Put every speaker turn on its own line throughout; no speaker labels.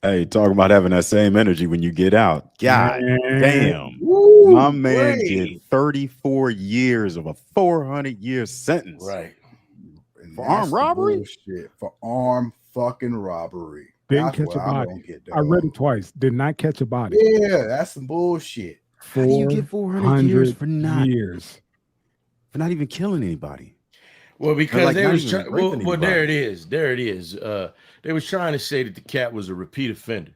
Hey, talking about having that same energy when you get out. God
Man,
damn. My
woo,
man get
way.
34 years of a 400-year sentence
Right.
And
for armed
that's the
robbery?
bullshit for armed fucking robbery.
Didn't
That's
catch
what
a
I
body.
don't get,
I read
dog.
it twice. Did not catch a body.
Yeah, that's some bullshit.
How do you get 400 years
400
for not
years.
even killing anybody?
Well,
Or
because
like
they
not
was
even
trying.
raping
Well, there it
anybody?
is. There it is. They was trying to say that the cat was a repeat offender,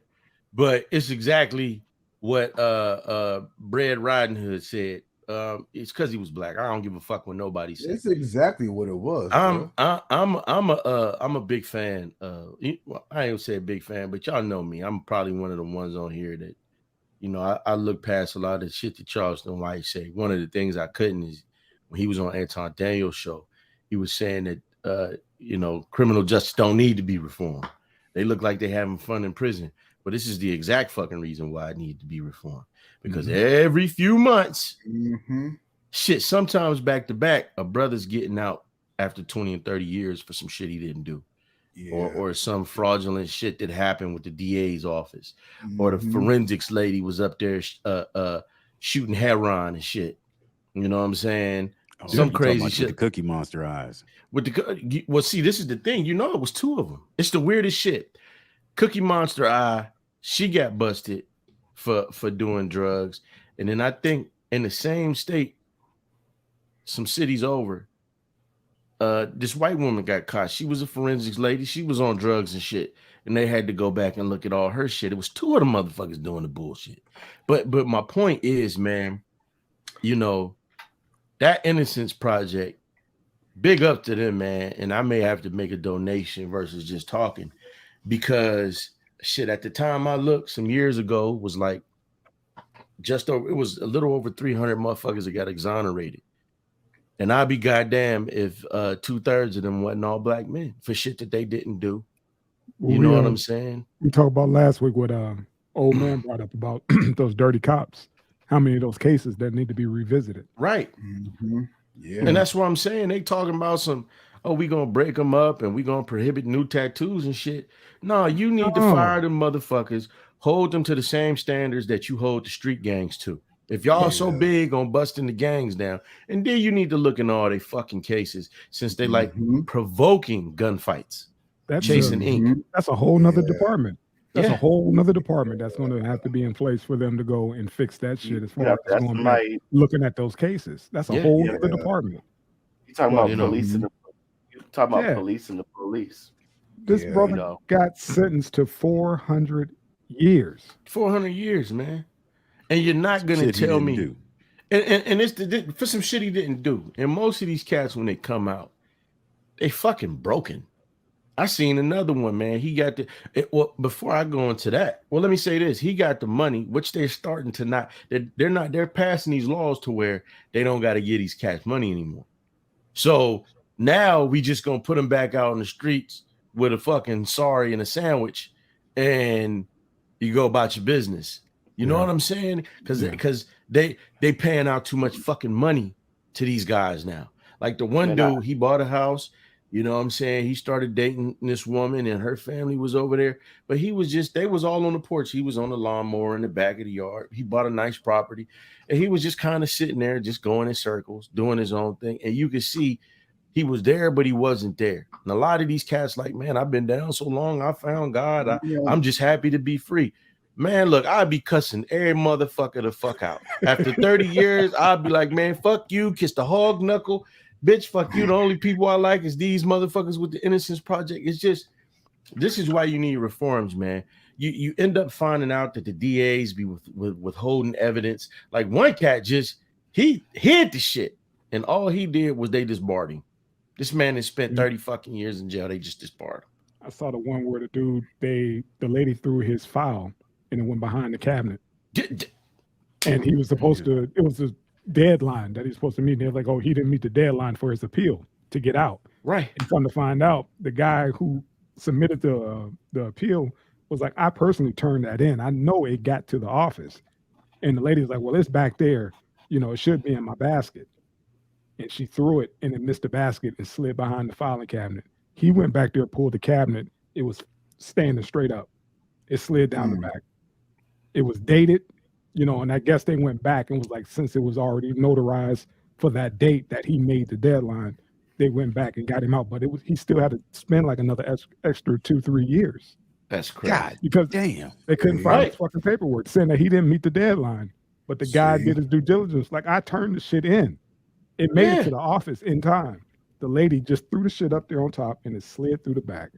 but it's exactly what Red Riding Hood said. It's because he was black. I don't give a fuck what nobody say.
It's exactly what it was, bro.
I'm a big fan. Well, I ain't gonna say a big fan, but y'all know me. I'm probably one of the ones on here that I look past a lot of the shit that Charleston White say. One of the things I couldn't is when he was on Anton Daniels' show, he was saying that criminal justice don't need to be reformed. They look like they're having fun in prison, but this is the exact fucking reason why it needs to be reformed. Because every few months,
Mm-hmm.
shit, sometimes back to back, a brother's getting out after 20 and 30 years for some shit he didn't do. Or,
Yeah.
or some fraudulent shit that happened with the DA's office, or the
Mm-hmm.
forensics lady was up there shooting heroin and shit. You know what I'm saying?
Oh,
Some
you talking
crazy
about with the
shit
Cookie Monster eyes.
with the. Well, see, this is the thing. It was two of them. It's the weirdest shit. Cookie Monster Eye, she got busted for doing drugs, and then I think in the same state, some cities over, this white woman got caught. She was a forensics lady. She was on drugs and shit. And they had to go back and look at all her shit. It was two of the motherfuckers doing the bullshit. But my point is, man, you know, that Innocence Project, big up to them, man. And I may have to make a donation versus just talking. Because shit, at the time I looked some years ago, was like it was a little over 300 motherfuckers that got exonerated. And I'd be goddamn if 2/3 of them wasn't all black men for shit that they didn't do.
Mm-hmm.
You
Mm-hmm.
know what I'm saying? We talked about last week what old man brought up about those dirty cops. How many of those cases that need to be revisited? Right.
Mm-hmm.
And
Yeah.
that's what I'm saying. They talking about we gonna break them up and we gonna prohibit new tattoos and shit. No, you need to
No.
fire them motherfuckers, hold them to the same standards that you hold the street gangs to. If y'all so
Yeah.
big on busting the gangs down, and then you need to look in all they fucking cases since they like
Mm-hmm.
provoking gunfights,
That's
chasing ink.
Mm-hmm.
that's a whole nother
Yeah.
department. That's a
Yeah.
whole nother department that's going to have to be in place for them to go and fix that
You
shit. As
you
far
have
as
to have
going back,
somebody.
looking at those cases, that's a
Yeah.
whole
Yeah,
nother
Yeah.
department.
you talking
But
about
You know.
police
Mm-hmm.
and you talking about
yeah,
police and the police.
this
Yeah.
You
brother
know,
got sentenced to 400 years.
400 years, man. And you're not
Some
gonna
shit he
tell
didn't
me,
do.
and it's for some shit he didn't do. And most of these cats, when they come out, they fucking broken. I seen another one, man. He got well, before I go into that, well, let me say this. He got the money, which they're starting to not, they're passing these laws to where they don't got to give these cats money anymore. So now we just gonna put them back out on the streets with a fucking sorry and a sandwich, and you go about your business. You know
Yeah,
what I'm saying? Because
yeah.
they paying out too much fucking money to these guys now. Like the one
man.
dude, he bought a house. You know what I'm saying? He started dating this woman, and her family was over there. But they was all on the porch. He was on the lawnmower in the back of the yard. He bought a nice property, and he was just kind of sitting there, just going in circles, doing his own thing. And you could see he was there, but he wasn't there. And a lot of these cats, like, man, I've been down so long. I found God.
Yeah.
I'm just happy to be free. Man, look, I'd be cussing every motherfucker the fuck out. After 30 years, I'd be like, man, fuck you, kiss the hog knuckle. Bitch, fuck you. The only people I like is these motherfuckers with the Innocence Project. It's just, this is why you need reforms, man. You end up finding out that the DAs be withholding evidence. Like one cat he hid the shit. And all he did was they disbarred him. This man has spent
Yeah.
30 fucking years in jail. They just disbarred him.
I saw the one where the lady threw his file and it went behind the cabinet, and he was supposed to. It was a deadline that he's supposed to meet. And they're like, oh, he didn't meet the deadline for his appeal to get out.
Right.
And come to find out, the guy who submitted the appeal was like, I personally turned that in. I know it got to the office. And the lady's like, well, it's back there. It should be in my basket. And she threw it and it missed the basket and slid behind the filing cabinet. He went back there, pulled the cabinet. It was standing straight up. It slid down the back. It was dated, and I guess they went back and was like, since it was already notarized for that date that he made the deadline, they went back and got him out. But he still had to spend like another extra 2-3 years.
That's crazy.
God
Because
damn.
they couldn't find his fucking paperwork saying that he didn't meet the deadline. But the guy did his due diligence. Like, I turned the shit in. It made it to the office in time. The lady just threw the shit up there on top and it slid through the back.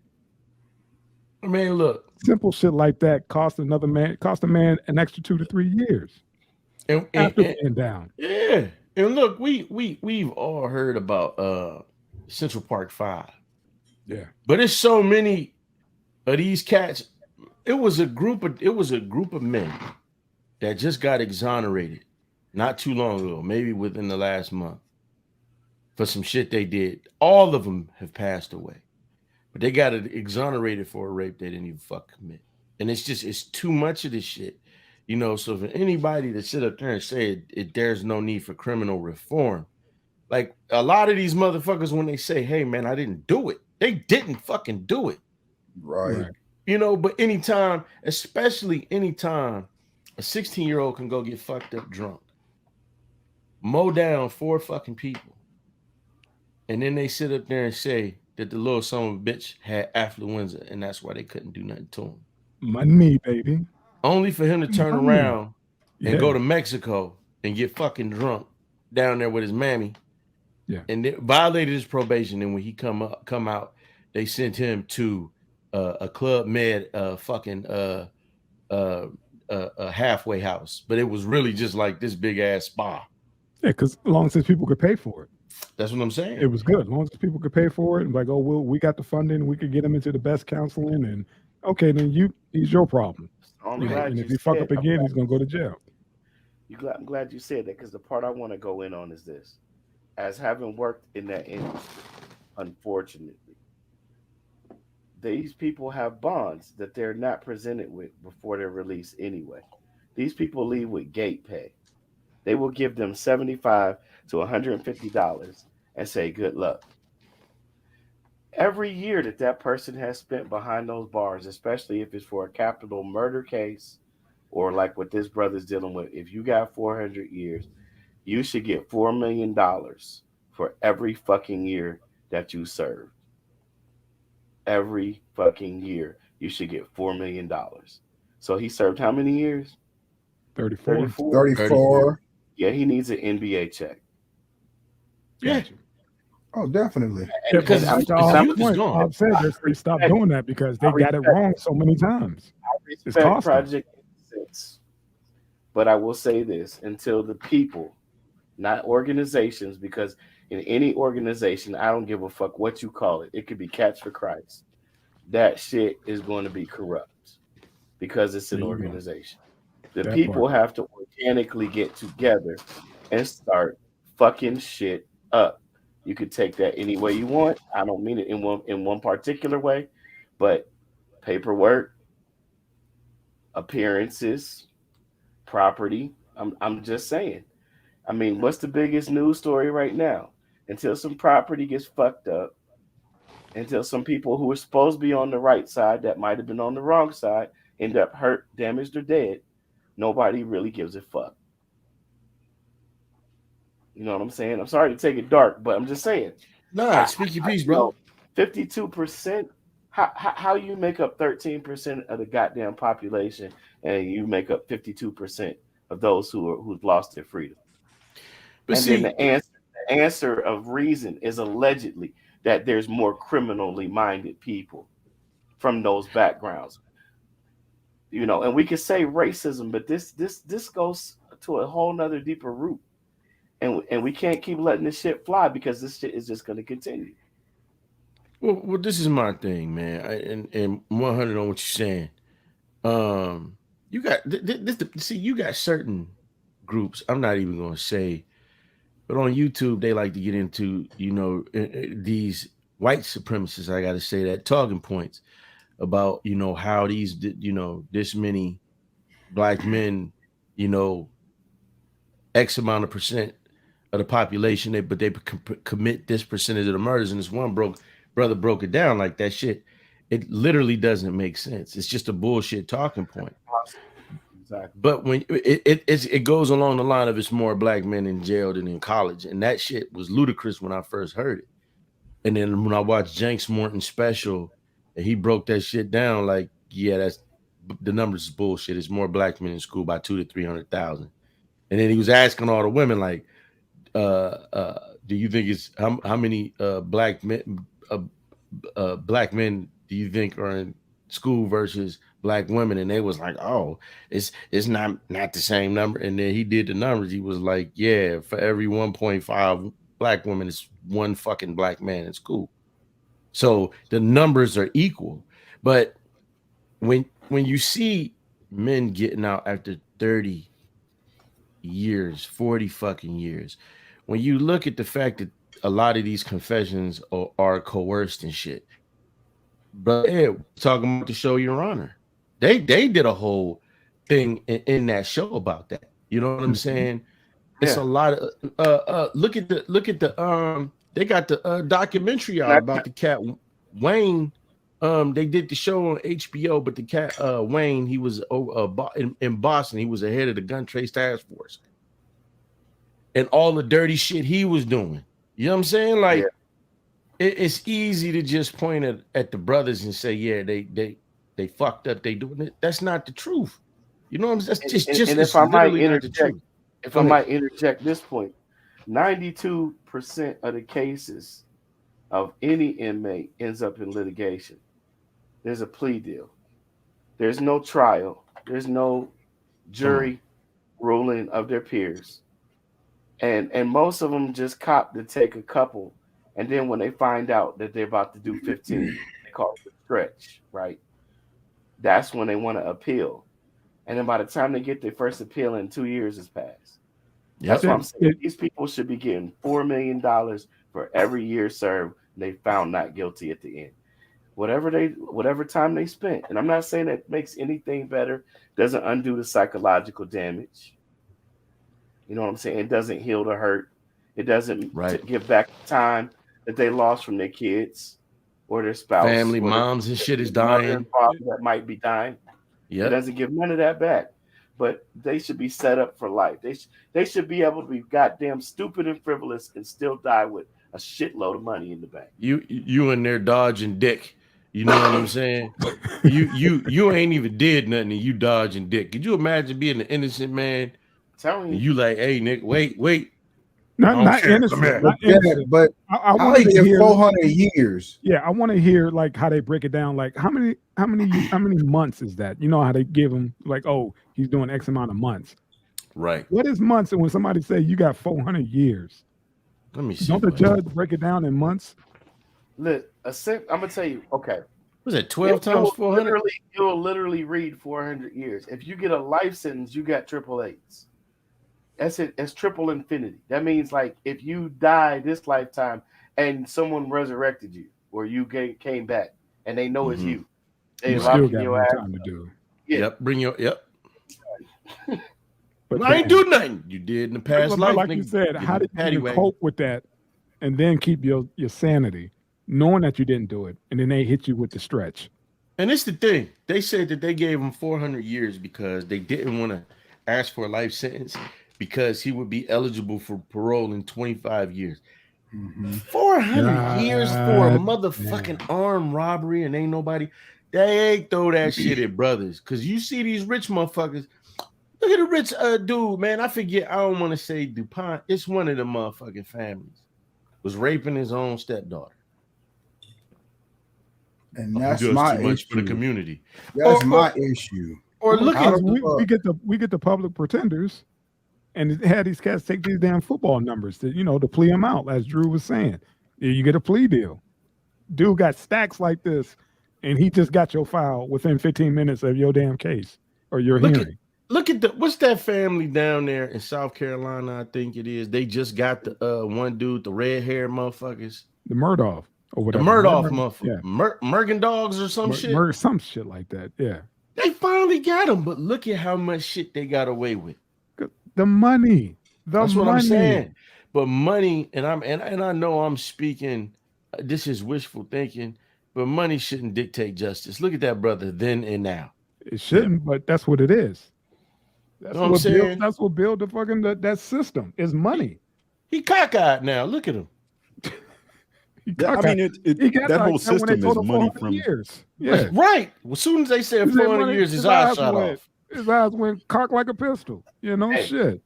I mean, look.
Simple shit like that cost a man an extra 2 to 3 years. After being down.
Yeah. And look, we've all heard about Central Park 5.
Yeah.
But there's so many of these cats. It was a group of men that just got exonerated not too long ago, maybe within the last month, for some shit they did. All of them have passed away. But they got exonerated for a rape they didn't even commit. And it's too much of this shit. So for anybody to sit up there and say there's no need for criminal reform, like a lot of these motherfuckers, when they say, hey man, I didn't do it, they didn't fucking do it.
Right.
But especially anytime a 16-year-old can go get fucked up drunk, mow down 4 fucking people, and then they sit up there and say that the little son of a bitch had affluenza and that's why they couldn't do nothing to him.
Money, baby.
Only for him to turn around and go to Mexico and get fucking drunk down there with his mammy.
Yeah.
And they violated his probation. And when he come out, they sent him to a Club Med a halfway house. But it was really just like this big ass spa.
Yeah, because as long as people could pay for it.
That's what I'm saying.
It was good. As long as people could pay for it and like, oh, well, we got the funding, we could get him into the best counseling, and okay, then he's your problem. And if he fuck up again, he's gonna go to jail.
I'm glad you said that, because the part I want to go in on is this. As having worked in that industry, unfortunately, these people have bonds that they're not presented with before they're released anyway. These people leave with gate pay. They will give them $75 to $150 and say, good luck. Every year that person has spent behind those bars, especially if it's for a capital murder case or like what this brother's dealing with, if you got 400 years, you should get $4 million for every fucking year that you served. Every fucking year, you should get $4 million. So he served how many years?
34.
34.
Yeah, he needs an NBA check.
Yeah.
Oh, definitely.
Yeah,
Because
I've said they stopped doing that because they got it wrong so many times.
I respect Project 6, but I will say this: until the people, not organizations, because in any organization, I don't give a fuck what you call it. It could be Cats for Christ. That shit is going to be corrupt because it's an organization. The people have to organically get together and start fucking shit up. You could take that any way you want. I don't mean it in one particular way, but paperwork, appearances, property. I'm just saying. I mean, what's the biggest news story right now? Until some property gets fucked up, until some people who were supposed to be on the right side that might have been on the wrong side end up hurt, damaged, or dead, nobody really gives a fuck. You know what I'm saying? I'm sorry to take it dark, but I'm just saying.
Nah, speak your piece, bro.
52%. How you make up 13% of the goddamn population, and you make up 52% of those who've lost their freedom? But then the answer of reason is allegedly that there's more criminally minded people from those backgrounds. And we could say racism, but this goes to a whole nother deeper root. And we can't keep letting this shit fly because this shit is just going to continue.
Well, this is my thing, man. And 100 on what you're saying. You got you got certain groups. I'm not even going to say, but on YouTube they like to get into these white supremacists. I got to say that talking points about how these this many black men X amount of percent of the population, but they commit this percentage of the murders. And this one brother broke it down like that shit it literally doesn't make sense. It's just a bullshit talking point.
Exactly.
But when it goes along the line of it's more black men in jail than in college, and that shit was ludicrous when I first heard it. And then when I watched Jenks Morton's special, and he broke that shit down, like, yeah, that's the numbers is bullshit. It's more black men in school by 200,000 to 300,000. And then he was asking all the women, like, do you think it's how many black men do you think are in school versus black women? And they was like, oh, it's not the same number. And then he did the numbers. He was like, yeah, for every 1.5 black women, it's one fucking black man in school. So the numbers are equal. But when you see men getting out after 30 years, 40 fucking years, when you look at the fact that a lot of these confessions are coerced and shit, but talking about the show Your Honor, they did a whole thing in that show about that. You know what I'm saying? It's a lot of look at the they got the documentary out about the cat Wayne. They did the show on HBO, but the cat Wayne, he was in Boston. He was the head of the gun trace task force, and all the dirty shit he was doing. You know what I'm saying? Like, it's easy to just point at the brothers and say, yeah, they fucked up. They doing it. That's not the truth. You know what I'm saying? That's just
and if I might interject, if I might interject this point, 92% of the cases of any inmate ends up in litigation. There's a plea deal. There's no trial. There's no jury ruling of their peers. And most of them just cop to take a couple. And then when they find out that they're about to do 15, they call it a stretch, right? That's when they want to appeal. And then by the time they get their first appeal in, 2 years has passed. That's what I'm saying. These people should be getting $4 million for every year served. And they found not guilty at the end. Whatever time they spent. And I'm not saying that makes anything better. Doesn't undo the psychological damage. You know what I'm saying? It doesn't heal the hurt. It doesn't give back the time that they lost from their kids or their spouse.
Family, moms and shit is dying.
That might be dying. It doesn't give none of that back. But they should be set up for life. They should be able to be goddamn stupid and frivolous and still die with a shitload of money in the bank.
You in there dodging dick. You know what I'm saying? You ain't even did nothing and you dodging dick. Could you imagine being an innocent man?
Telling
you like, hey Nick, wait.
Not innocent.
But
I want to hear
400 years.
Yeah, I want to hear like how they break it down. Like how many months is that? You know how they give them like, oh, he's doing X amount of months.
Right.
What is months? And when somebody say you got 400 years,
let me see.
Don't the judge break it down in months?
Look, I'm gonna tell you. Okay,
was it 12 times 400?
You'll literally read 400 years. If you get a life sentence, you got triple A's. That's it. It's triple infinity. That means like if you die this lifetime and someone resurrected you, or you came back and they know it's you, they
still got more time to do.
Yep, bring your But I ain't do nothing. You did in the past life.
Like you said, how did you cope with that and then keep your sanity, knowing that you didn't do it, and then they hit you with the stretch?
And it's the thing. They said that they gave him 400 years because they didn't want to ask for a life sentence because he would be eligible for parole in 25 years. 400 years for a motherfucking armed robbery and ain't nobody. They throw that shit at brothers because you see these rich motherfuckers. Look at the rich dude, man. I forget. I don't want to say DuPont. It's one of the motherfucking families. Was raping his own stepdaughter.
And that's my
too much
issue
for the community.
That's my issue.
Or look at we get the public pretenders, and it had these cats take these damn football numbers to plea them out, as Drew was saying. You get a plea deal. Dude got stacks like this, and he just got your file within 15 minutes of your damn case or your hearing.
Look at what's that family down there in South Carolina? I think it is. They just got the one dude, the red hair motherfuckers,
the Murdoch or whatever.
The Murdoch motherfucker, Mergen dogs or some shit.
Some shit like that. Yeah.
They finally got him, but look at how much shit they got away with.
The money.
That's what I'm saying. But money, and I know I'm speaking. This is wishful thinking. but money shouldn't dictate justice. Look at that brother then and now.
It shouldn't, but that's what it is. That's
Know what I'm
what
saying?
built. That's what built the fucking that system is money.
He cockeyed now. Look at him.
I mean, that whole system is money from
years. Yeah,
Right. As soon as they said 400 years, his eyes shot off.
His eyes went cocked like a pistol. You know,
Hey.
shit.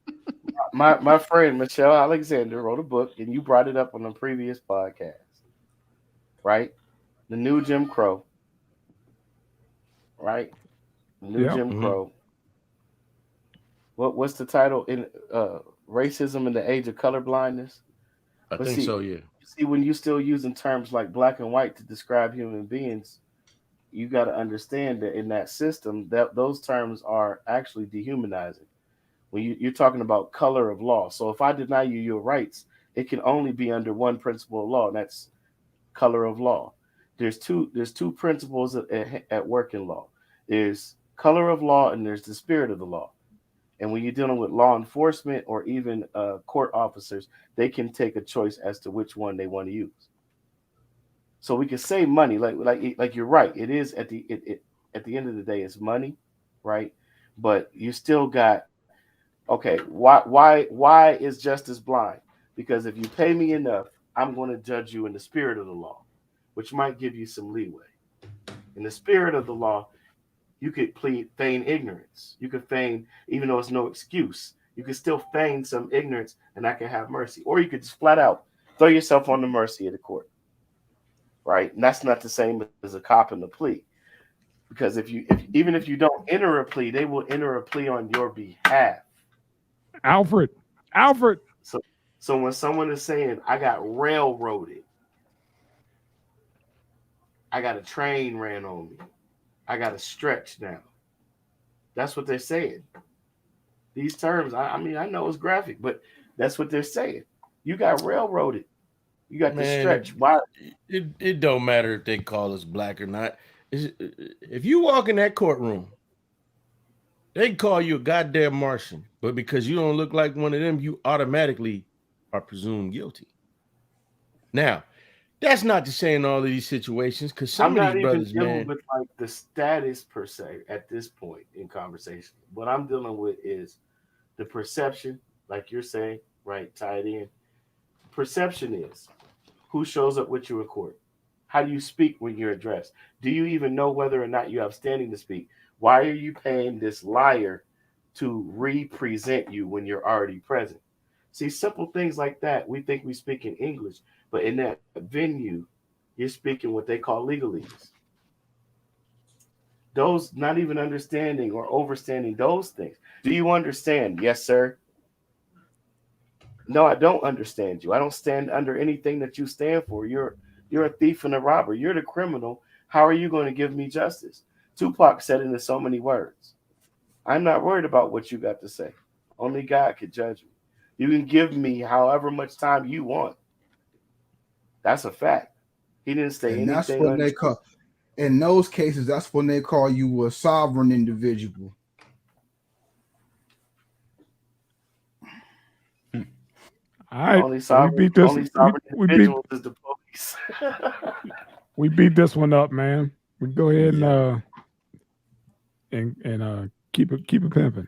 My friend Michelle Alexander wrote a book, and you brought it up on a previous podcast, right? The New Jim Crow, right? The New Jim Crow. What's the title in Racism in the Age of Colorblindness?
I think so, yeah.
See, when you're still using terms like black and white to describe human beings, you got to understand that in that system, that those terms are actually dehumanizing. When you're talking about color of law. So if I deny you your rights, it can only be under one principle of law, and that's color of law. There's two principles at work in law. There's color of law and there's the spirit of the law. And when you're dealing with law enforcement or even court officers, they can take a choice as to which one they want to use. So we can say money, like you're right. It is at the end of the day, it's money, right? But you still got, okay, why is justice blind? Because if you pay me enough, I'm going to judge you in the spirit of the law, which might give you some leeway. In the spirit of the law, you could feign ignorance. You could feign, even though it's no excuse, you could still feign some ignorance and I can have mercy. Or you could just flat out throw yourself on the mercy of the court. Right? And that's not the same as a cop in the plea. Because even if you don't enter a plea, they will enter a plea on your behalf.
Alfred.
So when someone is saying, I got railroaded, I got a train ran on me, I got a stretch now. That's what they're saying. These terms, I mean, I know it's graphic, but that's what they're saying. You got railroaded. You got the stretch. Why?
It don't matter if they call us black or not. If you walk in that courtroom, they can call you a goddamn Martian, but because you don't look like one of them, you automatically are presumed guilty. Now, that's not to say in all of these situations, because some of these brothers,
dealing
man,
with like the status per se at this point in conversation. What I'm dealing with is the perception, like you're saying, right? Tied in. Perception is who shows up with you in court. How do you speak when you're addressed? Do you even know whether or not you have standing to speak? Why are you paying this liar to represent you when you're already present? See, simple things like that. We think we speak in English, but in that venue, you're speaking what they call legalese. Those not even understanding or overstanding those things. Do you understand? Yes, sir. No, I don't understand you. I don't stand under anything that you stand for. You're a thief and a robber. You're the criminal. How are you going to give me justice? Tupac said it in so many words. I'm not worried about what you got to say. Only God could judge me. You can give me however much time you want. That's a fact. He didn't say anything.
That's what they call. In those cases, that's when they call you a sovereign individual.
All right,
only sovereign,
we beat this.
Only sovereign individuals is the police.
We beat this one up, man. We go ahead and keep it pimping.